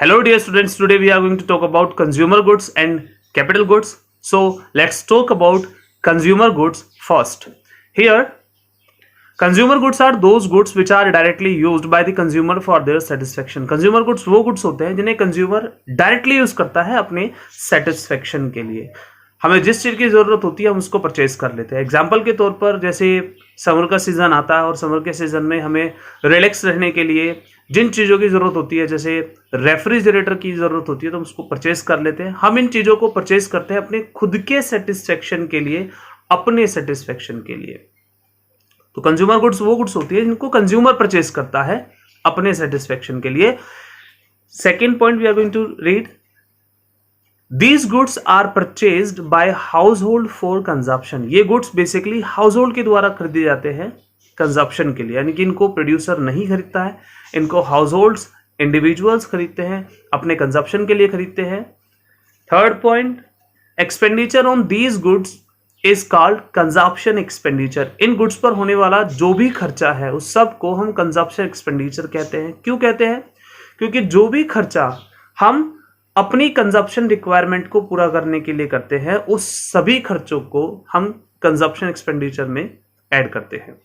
Hello dear students, today we are going to talk about consumer goods and capital goods. So let's talk about consumer goods first. Here, consumer goods are those goods which are directly used by the consumer for their satisfaction. Consumer goods वो goods होते हैं जिन्हें consumer directly use करता है अपने satisfaction के लिए. हमें जिस चीज़ की ज़रूरत होती है हम उसको परचेज कर लेते हैं. एग्जाम्पल के तौर पर जैसे समर का सीज़न आता है और समर के सीज़न में हमें रिलैक्स रहने के लिए जिन चीज़ों की ज़रूरत होती है, जैसे रेफ्रिजरेटर की ज़रूरत होती है, तो हम उसको परचेज कर लेते हैं. हम इन चीज़ों को परचेज करते हैं अपने खुद के सेटिस्फेक्शन के लिए, अपने सेटिस्फेक्शन के लिए. तो कंज्यूमर गुड्स वो गुड्स होती है जिनको कंज्यूमर परचेज करता है अपने सेटिस्फेक्शन के लिए. Second point we are going to read, These goods are purchased by household for consumption. ये गुड्स बेसिकली हाउस के द्वारा खरीदे जाते हैं कंजप्शन के लिए, यानी कि इनको प्रोड्यूसर नहीं खरीदता है, इनको हाउस होल्ड्स इंडिविजुअल्स खरीदते हैं, अपने कंजप्शन के लिए खरीदते हैं. Third point, expenditure on these goods is called consumption expenditure. In goods पर होने वाला जो भी खर्चा है उस सब को हम कंजप्शन एक्सपेंडिचर कहते हैं. क्यों कहते हैं? क्योंकि जो भी खर्चा हम अपनी कंजप्शन रिक्वायरमेंट को पूरा करने के लिए करते हैं उस सभी खर्चों को हम कंजप्शन एक्सपेंडिचर में ऐड करते हैं.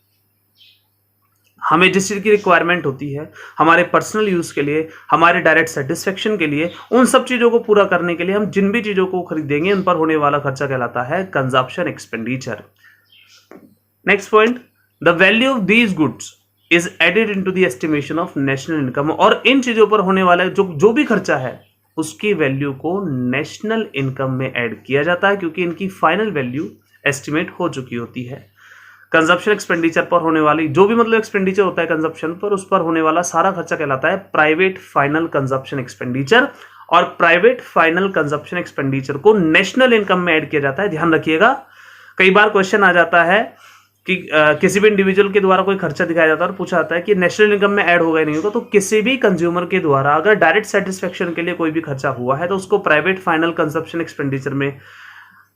हमें जिस चीज की रिक्वायरमेंट होती है हमारे पर्सनल यूज के लिए, हमारे डायरेक्ट सेटिस्फेक्शन के लिए, उन सब चीजों को पूरा करने के लिए हम जिन भी चीजों को खरीदेंगे उन पर होने वाला खर्चा कहलाता है consumption expenditure. Next point, the value of these goods is added into the estimation of national income. और इन चीजों पर होने वाला जो भी खर्चा है उसकी वैल्यू को नेशनल इनकम में ऐड किया जाता है, क्योंकि इनकी फाइनल वैल्यू एस्टिमेट हो चुकी होती है. कंजप्शन एक्सपेंडिचर पर होने वाली जो भी एक्सपेंडिचर होता है कंजप्शन पर, उस पर होने वाला सारा खर्चा कहलाता है प्राइवेट फाइनल कंजप्शन एक्सपेंडिचर. और प्राइवेट फाइनल कंजप्शन एक्सपेंडिचर को नेशनल इनकम में ऐड किया जाता है. ध्यान रखिएगा, कई बार क्वेश्चन आ जाता है कि किसी भी इंडिविजुअल के द्वारा कोई खर्चा दिखाया जाता है और पूछा जाता है कि नेशनल इनकम में ऐड होगा या नहीं होगा. तो किसी भी कंज्यूमर के द्वारा अगर डायरेक्ट सेटिस्फेक्शन के लिए कोई भी खर्चा हुआ है तो उसको प्राइवेट फाइनल कंजप्शन एक्सपेंडिचर में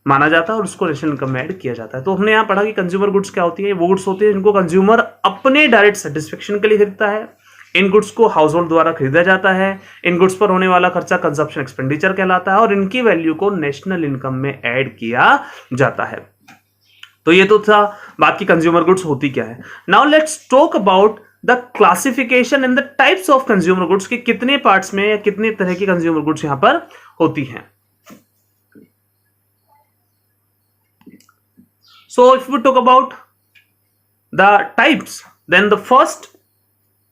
माना जाता है और उसको नेशनल इनकम में ऐड किया जाता है. तो हमने यहाँ पढ़ा कि कंज्यूमर गुड्स क्या होती है. वो गुड्स होती है जिनको कंज्यूमर अपने डायरेक्ट सेटिस्फेक्शन के लिए खरीदता है. इन गुड्स को हाउस होल्ड द्वारा खरीदा जाता है. इन गुड्स पर होने वाला खर्चा कंजप्शन एक्सपेंडिचर कहलाता है और इनकी वैल्यू को नेशनल इनकम में ऐड किया जाता है. तो ये तो था बात की कंज्यूमर गुड्स होती क्या है. Now let's talk about the classification and the types of consumer goods के कितने पार्ट्स में या कितने तरह की कंज्यूमर गुड्स यहां पर होती हैं. So if we talk about the types, then the first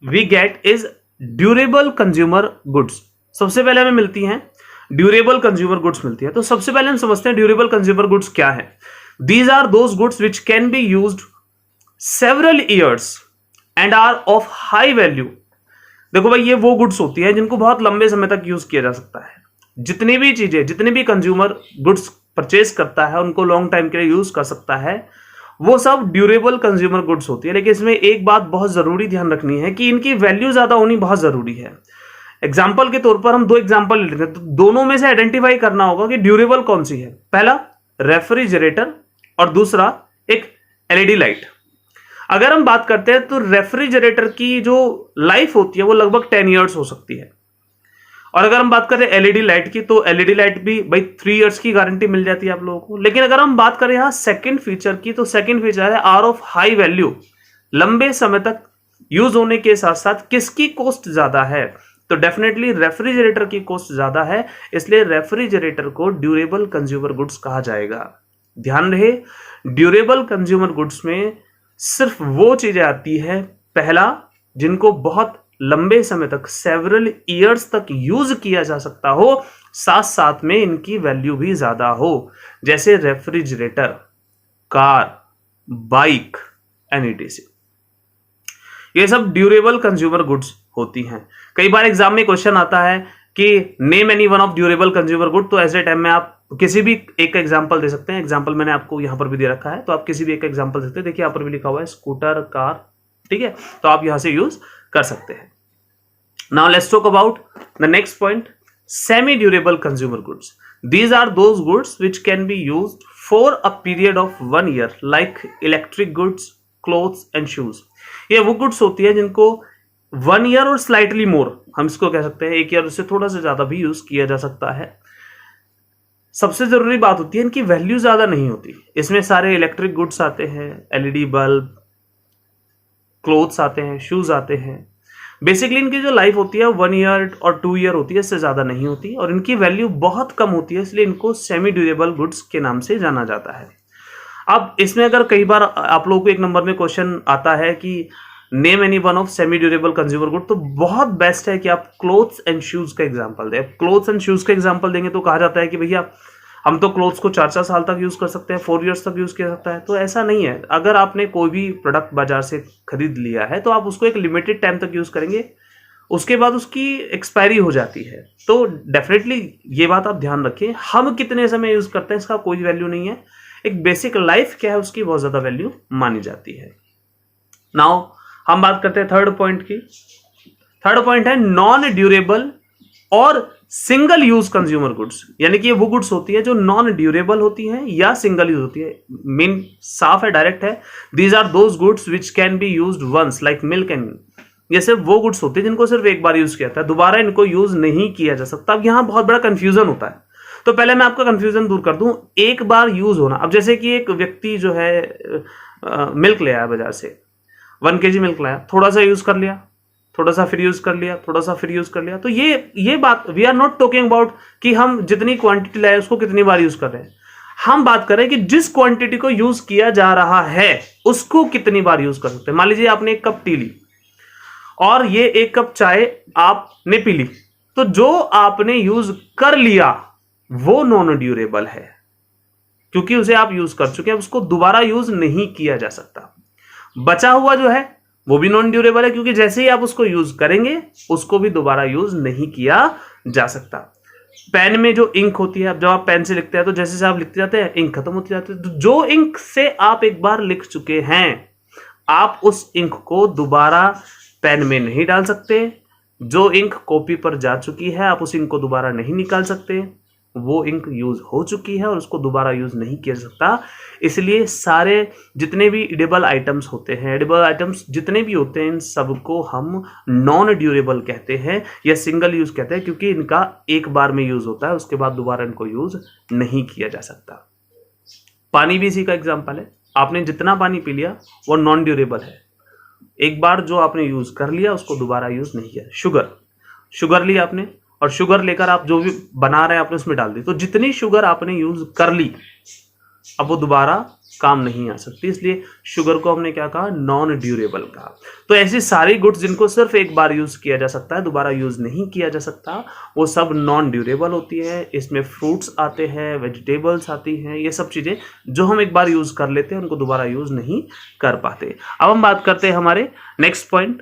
we get is durable consumer goods. सबसे पहले हमें मिलती हैं ड्यूरेबल कंज्यूमर गुड्स मिलती है. तो सबसे पहले हम समझते हैं ड्यूरेबल कंज्यूमर गुड्स क्या है. These are those goods which can be used several years and are of high value. देखो भाई, ये वो गुड्स होती है जिनको बहुत लंबे समय तक यूज किया जा सकता है. जितनी भी चीजें, जितने भी कंज्यूमर गुड्स परचेज करता है उनको लॉन्ग टाइम के लिए यूज कर सकता है, वो सब ड्यूरेबल कंज्यूमर गुड्स होती है. लेकिन इसमें एक बात बहुत जरूरी ध्यान रखनी है कि इनकी वैल्यू ज्यादा होनी बहुत जरूरी है. एग्जाम्पल के तौर पर हम दो एग्जाम्पल लेते हैं, तो दोनों में से आइडेंटिफाई करना होगा कि ड्यूरेबल कौन सी है. पहला रेफ्रिजरेटर और दूसरा एक एलईडी लाइट. अगर हम बात करते हैं तो रेफ्रिजरेटर की जो लाइफ होती है वो लगभग 10 इयर्स हो सकती है. और अगर हम बात करें एलईडी लाइट की, तो एलईडी लाइट भी भाई 3 इयर्स की गारंटी मिल जाती है आप लोगों को. लेकिन अगर हम बात करें यहां सेकंड फीचर की, तो सेकंड फीचर है आर ऑफ हाई वैल्यू. लंबे समय तक यूज होने के साथ साथ किसकी कॉस्ट ज्यादा है? तो डेफिनेटली रेफ्रिजरेटर की कॉस्ट ज्यादा है, इसलिए रेफ्रिजरेटर को ड्यूरेबल कंज्यूमर गुड्स कहा जाएगा. ध्यान रहे, ड्यूरेबल कंज्यूमर गुड्स में सिर्फ वो चीजें आती है, पहला, जिनको बहुत लंबे समय तक, सेवरल ईयर्स तक यूज किया जा सकता हो, साथ साथ में इनकी वैल्यू भी ज्यादा हो, जैसे refrigerator, car, bike and etc. ये सब ड्यूरेबल कंज्यूमर गुड्स होती हैं. कई बार एग्जाम में क्वेश्चन आता है कि name any one of durable consumer good. तो ऐसे टाइम में आप किसी भी एक एग्जांपल दे सकते हैं. एग्जांपल मैंने आपको यहां पर भी दे रखा है, तो आप किसी भी एक एग्जांपल दे सकते हैं. देखिए यहां पर भी लिखा हुआ है स्कूटर, कार, ठीक है, तो आप यहां से यूज कर सकते हैं. Now let's talk about the next point, semi durable consumer goods. These are those goods which can be used for a period of 1 year, like electric goods, clothes and shoes. ये वो goods होती है जिनको 1 year और slightly more, हम इसको कह सकते हैं 1 ईयर से थोड़ा सा ज्यादा भी यूज किया जा सकता है। सबसे जरूरी बात होती है इनकी वैल्यू ज्यादा नहीं होती। इसमें सारे इलेक्ट्रिक गुड्स आते हैं, एलईडी बल्ब, क्लोथ्स आते हैं, शूज आते हैं। बेसिकली इनकी जो लाइफ होती है 1 ईयर और 2 ईयर होती है, इससे ज्यादा नहीं होती, और इनकी वैल्यू बहुत कम होती है, इसलिए इनको सेमी ड्यूरेबल गुड्स के नाम से जाना जाता है। अब इसमें अगर कई बार आप लोगों को एक नंबर में क्वेश्चन आता है कि name any one of semi durable consumer good, तो बहुत बेस्ट है कि आप क्लोथ्स एंड शूज का एग्जांपल दें। क्लोथ्स एंड शूज का एग्जांपल देंगे तो कहा जाता है कि भैया हम तो क्लोथ्स को 4-4 साल तक यूज कर सकते हैं, 4 इयर्स तक यूज किया सकता है। तो ऐसा नहीं है। अगर आपने कोई भी प्रोडक्ट बाजार से खरीद लिया है तो आप उसको एक लिमिटेड टाइम तक यूज करेंगे, उसके बाद उसकी एक्सपायरी हो जाती है। तो डेफिनेटली ये बात आप ध्यान रखें, हम कितने समय यूज करते हैं इसका कोई वैल्यू नहीं है, एक बेसिक लाइफ क्या है उसकी बहुत ज्यादा वैल्यू मानी जाती है। नाउ हम बात करते हैं थर्ड पॉइंट की। थर्ड पॉइंट है नॉन ड्यूरेबल और सिंगल यूज कंज्यूमर गुड्स, यानी कि ये वो गुड्स होती है जो नॉन ड्यूरेबल होती हैं या सिंगल यूज होती है। मीन साफ है, डायरेक्ट है। These are those goods which can be used once, like milk and, ये सिर्फ वो गुड्स होते हैं जिनको सिर्फ एक बार यूज किया था, दोबारा इनको यूज नहीं किया जा सकता। अब यहां बहुत बड़ा कंफ्यूजन होता है, तो पहले मैं आपका कंफ्यूजन दूर कर दूं। एक बार यूज होना, अब जैसे कि एक व्यक्ति जो है मिल्क ले आया बाजार से, 1 kg मिल्क लाया, थोड़ा सा यूज कर लिया, थोड़ा सा फिर यूज कर लिया, थोड़ा सा फिर यूज कर लिया। तो ये बात, we are not talking about कि हम जितनी क्वांटिटी लाए उसको कितनी बार यूज कर रहे हैं। हम बात कर रहे हैं कि जिस क्वांटिटी को यूज किया जा रहा है उसको कितनी बार यूज कर सकते हैं। मान लीजिए आपने 1 कप टी ली और ये 1 कप चाय आपने पी ली, तो जो आपने यूज कर लिया वो नॉन ड्यूरेबल है, क्योंकि उसे आप यूज कर चुके हैं, उसको दोबारा यूज नहीं किया जा सकता। बचा हुआ जो है वो भी नॉन ड्यूरेबल है, क्योंकि जैसे ही आप उसको यूज करेंगे उसको भी दोबारा यूज नहीं किया जा सकता। पेन में जो इंक होती है, अब जब आप पेन से लिखते हैं तो जैसे आप लिखते जाते हैं इंक खत्म होती जाती है। तो जो इंक से आप एक बार लिख चुके हैं, आप उस इंक को दोबारा पेन में नहीं डाल सकते। जो इंक कॉपी पर जा चुकी है आप उस इंक को दोबारा नहीं निकाल सकते, वो इंक यूज हो चुकी है और उसको दोबारा यूज नहीं किया जा सकता। इसलिए सारे जितने भी एडिबल आइटम्स होते हैं, एडिबल आइटम्स जितने भी होते हैं, इन सबको हम नॉन ड्यूरेबल कहते हैं या सिंगल यूज कहते हैं, क्योंकि इनका एक बार में यूज होता है, उसके बाद दोबारा इनको यूज नहीं किया जा सकता। पानी भी इसी का एग्जाम्पल है। आपने जितना पानी पी लिया वो नॉन ड्यूरेबल है, एक बार जो आपने यूज कर लिया उसको दोबारा यूज नहीं किया। शुगर ली आपने, और शुगर लेकर आप जो भी बना रहे हैं आपने उसमें डाल दी, तो जितनी शुगर आपने यूज कर ली अब वो दोबारा काम नहीं आ सकती, इसलिए शुगर को हमने क्या कहा, नॉन ड्यूरेबल कहा। तो ऐसी सारी गुड्स जिनको सिर्फ एक बार यूज किया जा सकता है, दोबारा यूज नहीं किया जा सकता, वो सब नॉन ड्यूरेबल होती है। इसमें फ्रूट्स आते हैं, वेजिटेबल्स आती हैं, ये सब चीजें जो हम एक बार यूज कर लेते हैं उनको दोबारा यूज नहीं कर पाते। अब हम बात करते हैं हमारे नेक्स्ट पॉइंट,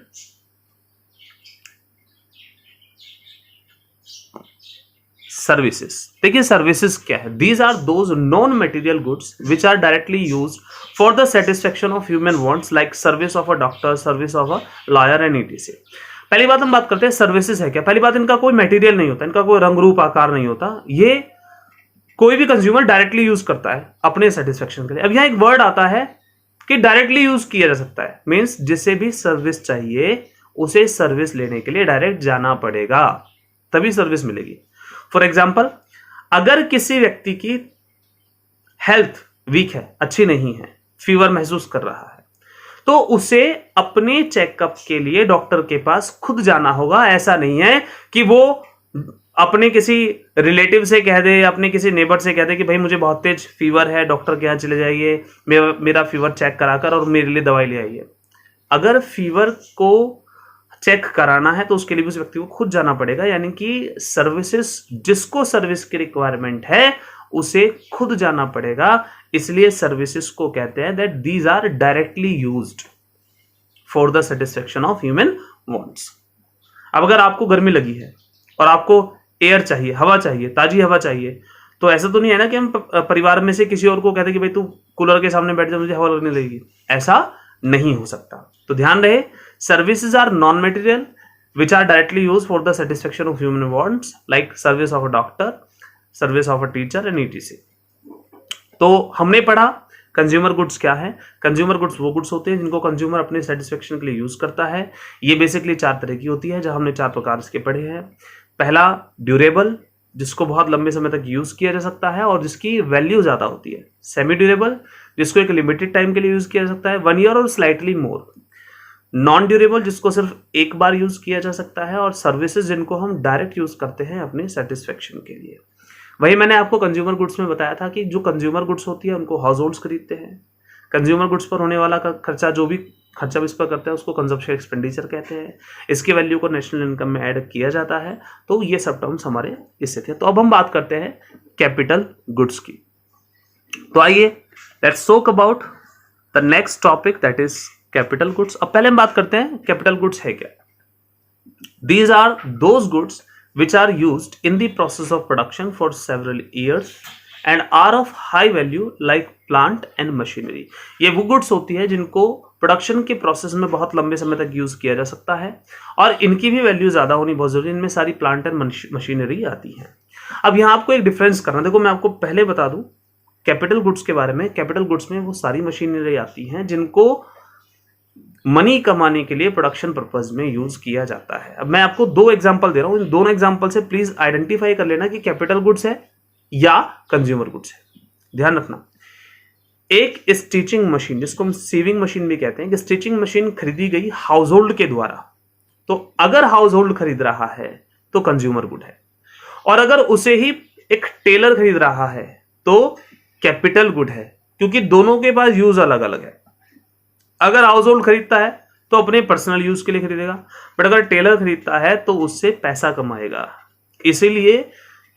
सर्विसेज। देखिए सर्विसेज क्या है, these are those non material goods which are directly use for the satisfaction of human wants, like service of a doctor, service of a lawyer and etc। पहली बात हम बात करते हैं services है क्या। पहली बात, इनका कोई मटेरियल नहीं होता, इनका कोई रंग रूप आकार नहीं होता, ये कोई भी कंज्यूमर डायरेक्टली यूज करता है अपने सेटिस्फेक्शन के लिए। अब यहां एक वर्ड आता है कि डायरेक्टली यूज किया जा सकता है, मीन्स जिसे भी सर्विस चाहिए उसे सर्विस लेने के लिए डायरेक्ट जाना पड़ेगा, तभी सर्विस मिलेगी। फॉर एग्जाम्पल, अगर किसी व्यक्ति की हेल्थ वीक है, अच्छी नहीं है, फीवर महसूस कर रहा है, तो उसे अपने चेकअप के लिए डॉक्टर के पास खुद जाना होगा। ऐसा नहीं है कि वो अपने किसी रिलेटिव से कह दे, अपने किसी नेबर से कह दे कि भाई मुझे बहुत तेज फीवर है, डॉक्टर के यहाँ चले जाइए, मेरा फीवर चेक कराकर और मेरे लिए दवाई ले आइए। अगर फीवर को चेक कराना है तो उसके लिए भी उस व्यक्ति को खुद जाना पड़ेगा, यानी कि सर्विसेज, जिसको सर्विस की रिक्वायरमेंट है उसे खुद जाना पड़ेगा। इसलिए सर्विसेज को कहते हैं that these are directly used for the satisfaction of human wants. अब अगर आपको गर्मी लगी है और आपको एयर चाहिए, हवा चाहिए, ताजी हवा चाहिए, तो ऐसा तो नहीं है ना कि हम परिवार में से किसी और को कहते कि भाई तू कूलर के सामने बैठ जा, मुझे हवा लगने लगेगी, ऐसा नहीं हो सकता। तो ध्यान रहे, services are non material which are directly use for the satisfaction of human wants, like service of a doctor, service of a teacher and etc। तो हमने पढ़ा कंज्यूमर गुड्स क्या है? कंज्यूमर गुड्स वो गुड्स होते हैं जिनको कंज्यूमर अपने सेटिस्फेक्शन के लिए यूज करता है। ये बेसिकली 4 तरह की होती है, जो हमने 4 प्रकार इसके पढ़े हैं। पहला ड्यूरेबल, जिसको बहुत लंबे समय तक यूज किया जा सकता है और जिसकी वैल्यू ज्यादा होती है। सेमी ड्यूरेबल, जिसको एक लिमिटेड टाइम के लिए यूज किया जा सकता है, 1 ईयर और स्लाइटली मोर। नॉन ड्यूरेबल, जिसको सिर्फ एक बार यूज किया जा सकता है। और सर्विसेज, जिनको हम डायरेक्ट यूज करते हैं अपने सेटिस्फेक्शन के लिए। वही मैंने आपको कंज्यूमर गुड्स में बताया था कि जो कंज्यूमर गुड्स होती है उनको हाउस होल्ड्स खरीदते हैं। कंज्यूमर गुड्स पर होने वाला खर्चा, जो भी खर्चा इस पर करते हैं, उसको कंजप्शन एक्सपेंडिचर कहते हैं। इसकी वैल्यू को नेशनल इनकम में ऐड किया जाता है। तो ये सब टर्म्स हमारे इससे थे। तो अब हम बात करते हैं कैपिटल गुड्स की। तो आइए let's talk about the next topic, that is capital goods. अब पहले हम बात करते हैं कैपिटल गुड्स है क्या। These are those goods which are used in the process of production for several years and are of high value like plant and machinery। ये वो गुड्स होती है जिनको प्रोडक्शन के प्रोसेस में बहुत लंबे समय तक यूज किया जा सकता है और इनकी भी वैल्यू ज्यादा होनी बहुत जरूरी है। इनमें सारी प्लांट एंड मशीनरी आती है। अब यहाँ आपको एक डिफरेंस करना, देखो मैं आपको पहले बता दूं कैपिटल गुड्स के बारे में। कैपिटल गुड्स में वो सारी मशीनरी आती हैं जिनको मनी कमाने के लिए प्रोडक्शन पर्पज में यूज किया जाता है। अब मैं आपको 2 एग्जांपल दे रहा हूं, इन दोनों एग्जांपल से प्लीज आइडेंटिफाई कर लेना कि कैपिटल गुड्स है या कंज्यूमर गुड्स है। ध्यान रखना, एक स्टिचिंग मशीन, जिसको हम सीविंग मशीन भी कहते हैं, कि स्टिचिंग मशीन खरीदी गई हाउस होल्ड के द्वारा, तो अगर हाउस होल्ड खरीद रहा है तो कंज्यूमर गुड है। और अगर उसे ही एक टेलर खरीद रहा है तो कैपिटल गुड है, क्योंकि दोनों के पास यूज अलग अलग है। अगर हाउस होल्ड खरीदता है तो अपने पर्सनल यूज के लिए खरीदेगा, बट अगर टेलर खरीदता है तो उससे पैसा कमाएगा। इसीलिए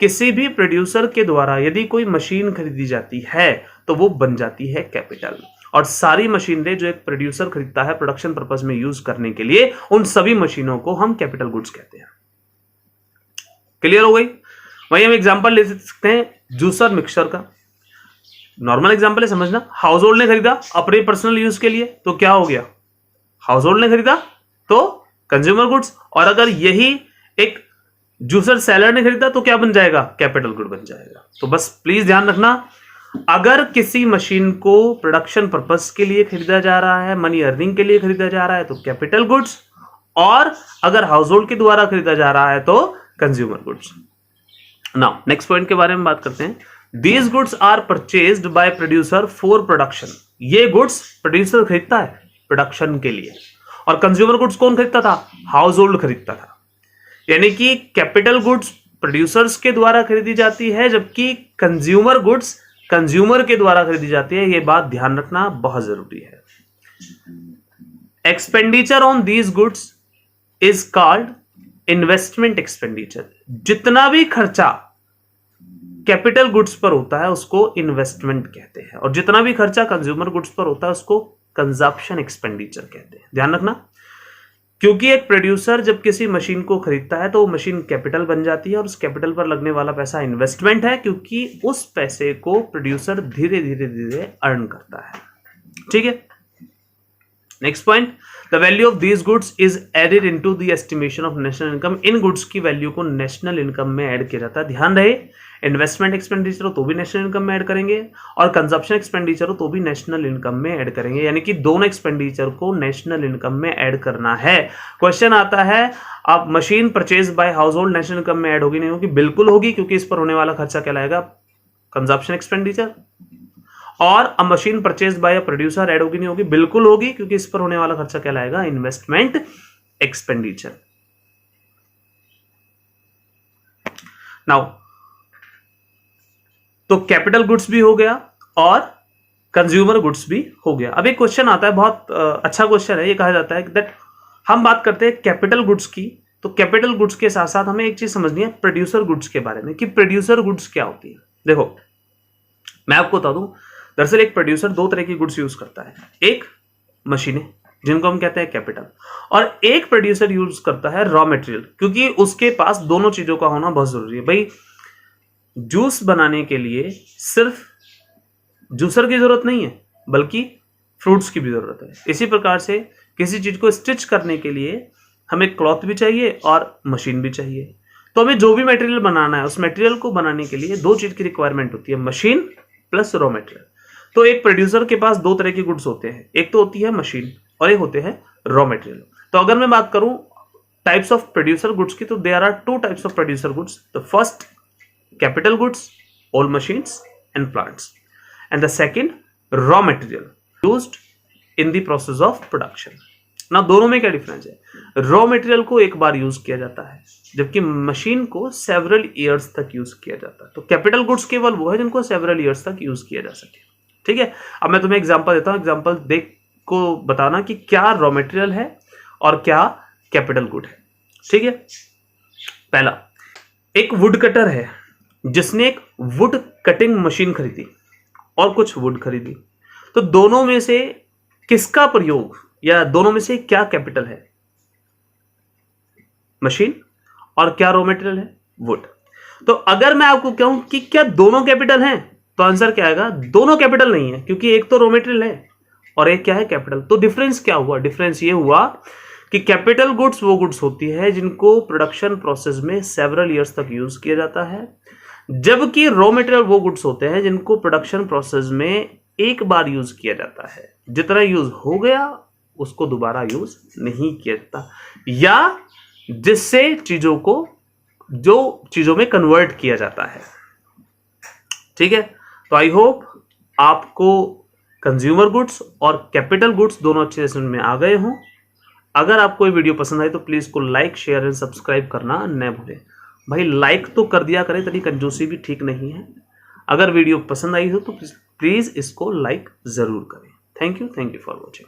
किसी भी प्रोड्यूसर के द्वारा यदि कोई मशीन खरीदी जाती है तो वो बन जाती है कैपिटल। और सारी मशीनरी जो एक प्रोड्यूसर खरीदता है प्रोडक्शन पर्पज में यूज करने के लिए, उन सभी मशीनों को हम कैपिटल गुड्स कहते हैं। क्लियर हो गई? वही हम एग्जांपल ले सकते हैं जूसर मिक्सचर का। नॉर्मल एग्जांपल है, समझना। हाउस होल्ड ने खरीदा अपने पर्सनल यूज के लिए तो क्या हो गया? हाउस होल्ड ने खरीदा तो कंज्यूमर गुड्स। और अगर यही एक जूसर सेलर ने खरीदा तो क्या बन जाएगा? कैपिटल गुड बन जाएगा। तो बस प्लीज ध्यान रखना, अगर किसी मशीन को प्रोडक्शन पर्पस के लिए खरीदा जा रहा है, मनी अर्निंग के लिए खरीदा जा रहा है तो कैपिटल गुड्स, और अगर हाउस होल्ड के द्वारा खरीदा जा रहा है तो consumer goods. Now next point के बारे में बात करते हैं। These goods are purchased by producer for production। ये गुड्स प्रोड्यूसर खरीदता है प्रोडक्शन के लिए, और कंज्यूमर गुड्स कौन खरीदता था? हाउस होल्ड खरीदता था। यानी कि कैपिटल गुड्स प्रोड्यूसर्स के द्वारा खरीदी जाती है, जबकि कंज्यूमर गुड्स कंज्यूमर के द्वारा खरीदी जाती है। ये बात ध्यान रखना बहुत जरूरी है। Expenditure on these goods is called investment expenditure. जितना भी खर्चा कैपिटल गुड्स पर होता है उसको इन्वेस्टमेंट कहते हैं, और जितना भी खर्चा कंज्यूमर गुड्स पर होता है उसको कंजप्शन एक्सपेंडिचर कहते हैं। ध्यान रखना, क्योंकि एक प्रोड्यूसर जब किसी मशीन को खरीदता है तो वो मशीन कैपिटल बन जाती है, और उस कैपिटल पर लगने वाला पैसा इन्वेस्टमेंट है, क्योंकि उस पैसे को प्रोड्यूसर धीरे धीरे धीरे अर्न करता है। ठीक है, next point, the value of these goods is added into the estimation of national income. इन गुड्स की वैल्यू को नेशनल इनकम में ऐड किया जाता है। ध्यान रहे, इन्वेस्टमेंट एक्सपेंडिचर हो तो भी नेशनल इनकम में ऐड करेंगे, और कंजप्शन एक्सपेंडिचर हो तो भी नेशनल इनकम में ऐड करेंगे। यानी कि दोनों एक्सपेंडिचर को नेशनल इनकम में ऐड करना है। क्वेश्चन आता है, आप machine purchase by house hold national income में ऐड होगी नहीं होगी? बिल्कुल होगी, क्योंकि इस पर होने वाला खर्चा कहलाएगा कंजप्शन एक्सपेंडिचर। और अ machine purchase by a producer add होगी नहीं होगी? बिल्कुल होगी, क्योंकि इस पर होने वाला खर्चा कहलाएगा इन्वेस्टमेंट एक्सपेंडिचर। नाउ तो कैपिटल गुड्स भी हो गया और कंज्यूमर गुड्स भी हो गया। अब एक क्वेश्चन आता है, बहुत अच्छा क्वेश्चन है। ये कहा जाता है दैट हम बात करते हैं कैपिटल गुड्स की, तो कैपिटल गुड्स के साथ साथ हमें एक चीज समझनी है प्रोड्यूसर गुड्स के बारे में, कि प्रोड्यूसर गुड्स क्या होती है। देखो मैं आपको बता दूं, दरअसल एक प्रोड्यूसर 2 तरह की गुड्स यूज करता है। एक मशीनें, जिनको हम कहते हैं कैपिटल, और एक प्रोड्यूसर यूज करता है रॉ मटेरियल, क्योंकि उसके पास दोनों चीजों का होना बहुत जरूरी है। भाई जूस बनाने के लिए सिर्फ जूसर की जरूरत नहीं है, बल्कि फ्रूट्स की भी जरूरत है। इसी प्रकार से किसी चीज को स्टिच करने के लिए हमें क्लॉथ भी चाहिए और मशीन भी चाहिए। तो हमें जो भी मटेरियल बनाना है, उस मटेरियल को बनाने के लिए 2 चीज की रिक्वायरमेंट होती है, मशीन प्लस रॉ मटेरियल। तो एक प्रोड्यूसर के पास दो तरह के गुड्स होते हैं, एक तो होती है मशीन और एक होते हैं रॉ मटेरियल। तो अगर मैं बात करूं टाइप्स ऑफ प्रोड्यूसर गुड्स की, तो there are two types of producer goods. The first capital goods, all machines and plants, and the second raw material used in the process of production. ना दोनों में क्या डिफरेंस है? Raw material को एक बार use किया जाता है, जबकि मशीन को सेवरल ईयर्स तक यूज किया जाता है। तो कैपिटल गुड्स केवल वो है जिनको सेवरल ईयर्स तक यूज किया जा सके। ठीक है, अब मैं तुम्हें एग्जांपल देता हूं, एग्जांपल देख को बताना कि क्या रॉ मटेरियल है और क्या कैपिटल गुड है। ठीक है, पहला, एक वुड कटर है जिसने एक वुड कटिंग मशीन खरीदी और कुछ वुड खरीदी, तो दोनों में से किसका प्रयोग या दोनों में से क्या कैपिटल है? मशीन और क्या रॉ मटेरियल है? वुड। तो अगर मैं आपको कहूं कि क्या दोनों कैपिटल हैं, तो आंसर क्या आएगा? दोनों कैपिटल नहीं है, क्योंकि एक तो रॉ मटेरियल है और एक क्या है? कैपिटल। तो डिफरेंस क्या हुआ? डिफरेंस ये हुआ कि कैपिटल गुड्स वो गुड्स होती है जिनको प्रोडक्शन प्रोसेस में सेवरल ईयर्स तक यूज किया जाता है, जबकि रॉ मटेरियल वो गुड्स होते हैं जिनको प्रोडक्शन प्रोसेस में एक बार यूज किया जाता है, जितना यूज हो गया उसको दोबारा यूज नहीं किया जाता, या जिससे चीजों को जो चीजों में कन्वर्ट किया जाता है। ठीक है, तो आई होप आपको कंज्यूमर गुड्स और कैपिटल गुड्स दोनों अच्छे से समझ में आ गए हों। अगर आपको ये वीडियो पसंद आई तो प्लीज को लाइक, शेयर एंड सब्सक्राइब करना न भूलें। भाई लाइक तो कर दिया करें, तभी कंजूसी भी ठीक नहीं है। अगर वीडियो पसंद आई हो तो प्लीज इसको लाइक जरूर करें। Thank you for watching.